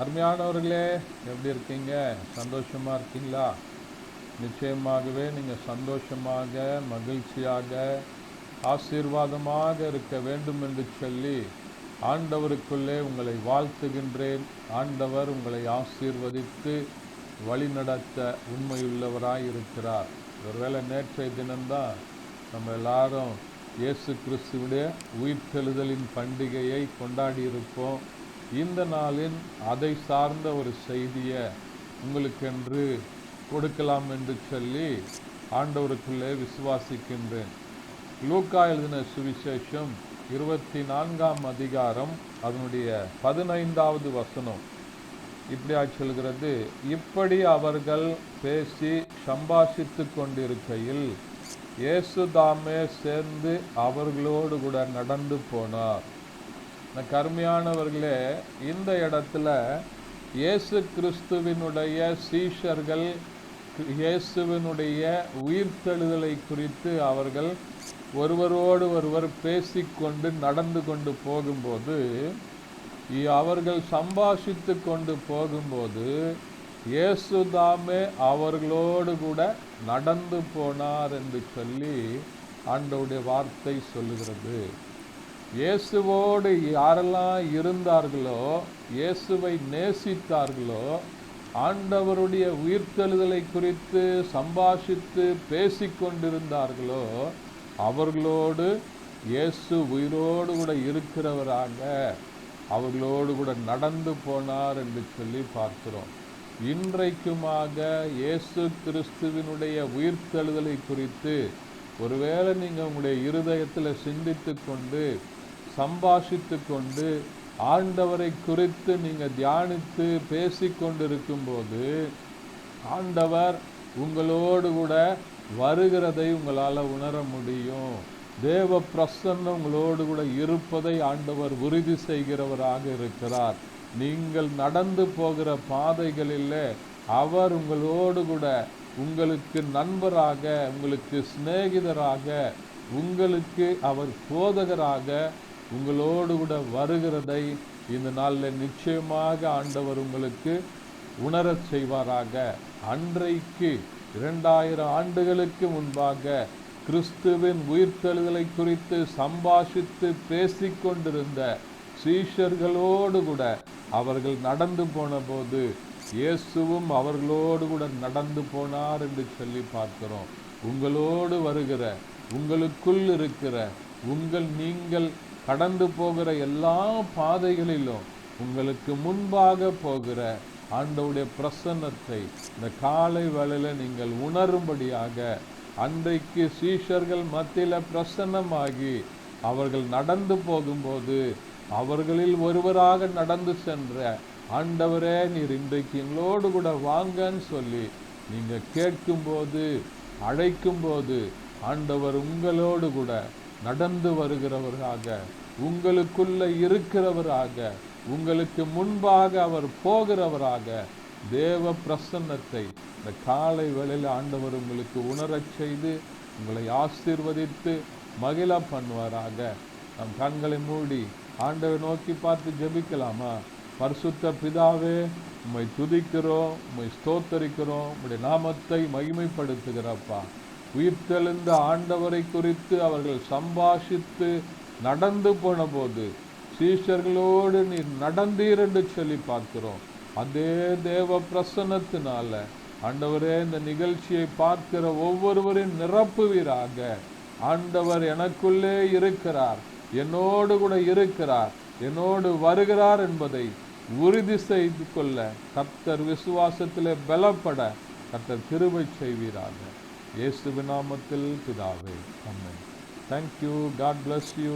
அருமையானவர்களே, எப்படி இருக்கீங்க? சந்தோஷமா இருக்கீங்களா? நிச்சயமாகவே நீங்கள் சந்தோஷமாக, மகிழ்ச்சியாக, ஆசீர்வாதமாக இருக்க வேண்டும் என்று சொல்லி ஆண்டவருக்குள்ளே உங்களை வாழ்த்துகின்றேன். ஆண்டவர் உங்களை ஆசீர்வதித்து வழிநடத்த உண்மையுள்ளவராய் இருக்கிறார். ஒருவேளை நேற்றைய தினம்தான் நம்ம எல்லாரும் இயேசு கிறிஸ்துவுடைய உயிர்த்தெழுதலின் பண்டிகையை கொண்டாடி இருப்போம். இந்த நாளின் அதை சார்ந்த ஒரு செய்தியை உங்களுக்கென்று கொடுக்கலாம் என்று சொல்லி ஆண்டவருக்குள்ளே விசுவாசிக்கின்றேன். லூக்கா எழுதின சுவிசேஷம் 24ஆம் அதிகாரம் அதனுடைய 15வது வசனம் இப்படியா சொல்கிறது: இப்படி அவர்கள் பேசி சம்பாஷித்து கொண்டிருக்கையில் இயேசு தாமே சேர்ந்து அவர்களோடு கூட நடந்து போனார். கருமையானவர்களே, இந்த இடத்துல இயேசு கிறிஸ்துவினுடைய சீஷர்கள் இயேசுவினுடைய உயிர்த்தெழுதலை குறித்து அவர்கள் ஒருவரோடு ஒருவர் பேசிக்கொண்டு நடந்து கொண்டு போகும்போது, அவர்கள் சம்பாஷித்து கொண்டு போகும்போது இயேசு தாமே அவர்களோடு கூட நடந்து போனார் என்று சொல்லி ஆண்டவருடைய வார்த்தை சொல்லுகிறது. இயேசுவோடு யாரெல்லாம் இருந்தார்களோ, இயேசுவை நேசித்தார்களோ, ஆண்டவருடைய உயிர்த்தெழுதலை குறித்து சம்பாஷித்து பேசிக்கொண்டிருந்தார்களோ, அவர்களோடு இயேசு உயிரோடு கூட இருக்கிறவராக அவர்களோடு கூட நடந்து போனார் என்று சொல்லி பார்க்கிறோம். இன்றைக்குமாக இயேசு கிறிஸ்துவினுடைய உயிர்த்தெழுதலை குறித்து ஒருவேளை நீங்கள் உங்களுடைய இருதயத்தில் சிந்தித்து கொண்டு சம்பாஷித்து கொண்டு ஆண்டவரை குறித்து நீங்கள் தியானித்து பேசிக்கொண்டிருக்கும்போது ஆண்டவர் உங்களோடு கூட வருகிறதை உங்களால் உணர முடியும். தேவ பிரசன்னம் உங்களோடு கூட இருப்பதை ஆண்டவர் உறுதி செய்கிறவராக இருக்கிறார். நீங்கள் நடந்து போகிற பாதைகளில் அவர் உங்களோடு கூட உங்களுக்கு நண்பராக, உங்களுக்கு சிநேகிதராக, உங்களுக்கு அவர் போதகராக உங்களோடு கூட வருகிறதை இந்த நாளில் நிச்சயமாக ஆண்டவர் உங்களுக்கு உணரச் செய்வாராக. அன்றைக்கு 2000 ஆண்டுகளுக்கு முன்பாக கிறிஸ்துவின் உயிர்த்தெழுதலை குறித்து சம்பாஷித்து பேசிக்கொண்டிருந்த சீஷர்களோடு கூட அவர்கள் நடந்து போன போது இயேசுவும் அவர்களோடு கூட நடந்து போனார் என்று சொல்லி பார்க்கிறோம். உங்களோடு வருகிற, உங்களுக்குள் இருக்கிற, நீங்கள் கடந்து போகிற எல்லா பாதைகளிலும் உங்களுக்கு முன்பாக போகிற ஆண்டவருடைய பிரசன்னத்தை இந்த காலை வேளையில் நீங்கள் உணரும்படியாக அன்றைக்கு சீஷர்கள் மத்தியில் பிரசன்னமாகி அவர்கள் நடந்து போகும்போது அவர்களில் ஒருவராக நடந்து சென்ற ஆண்டவரே, நீர் இன்றைக்கு எங்களோடு கூட வாங்கன்னு சொல்லி நீங்கள் கேட்கும்போது, அழைக்கும்போது ஆண்டவர் உங்களோடு கூட நடந்து வருகிறவராக, உங்களுக்குள்ள இருக்கிறவராக, உங்களுக்கு முன்பாக அவர் போகிறவராக தேவ பிரசன்னத்தை இந்த காலை வேளையில் ஆண்டவர் உங்களுக்கு உணரச் செய்து உங்களை ஆசீர்வதித்து மகிழ பண்ணுவாராக. நம் கண்களை மூடி ஆண்டவர் நோக்கி பார்த்து ஜெபிக்கலாமா? பரிசுத்த பிதாவே, உம்மை துதிக்கிறோம், உம்மை ஸ்தோத்தரிக்கிறோம், உம்முடைய நாமத்தை மகிமைப்படுத்துகிறப்பா. உயிர்த்தெழுந்த ஆண்டவரை குறித்து அவர்கள் சம்பாஷித்து நடந்து போன போது சீஷர்களோடு நீர் நடந்தீர் என்று சொல்லி பார்க்கிறோம். அதே தேவ பிரசன்னத்தினால ஆண்டவரே, இந்த நிகழ்ச்சியை பார்க்கிற ஒவ்வொருவரின் நிரப்புவீராக. ஆண்டவர் எனக்குள்ளே இருக்கிறார், என்னோடு கூட இருக்கிறார், என்னோடு வருகிறார் என்பதை உறுதி செய்து கொள்ள கர்த்தர் விசுவாசத்திலே பலப்பட கர்த்தர் கிருபை செய்வீராக. இயேசுவின் நாமத்தில் பிதாவே, ஆமென். Thank you. God bless you.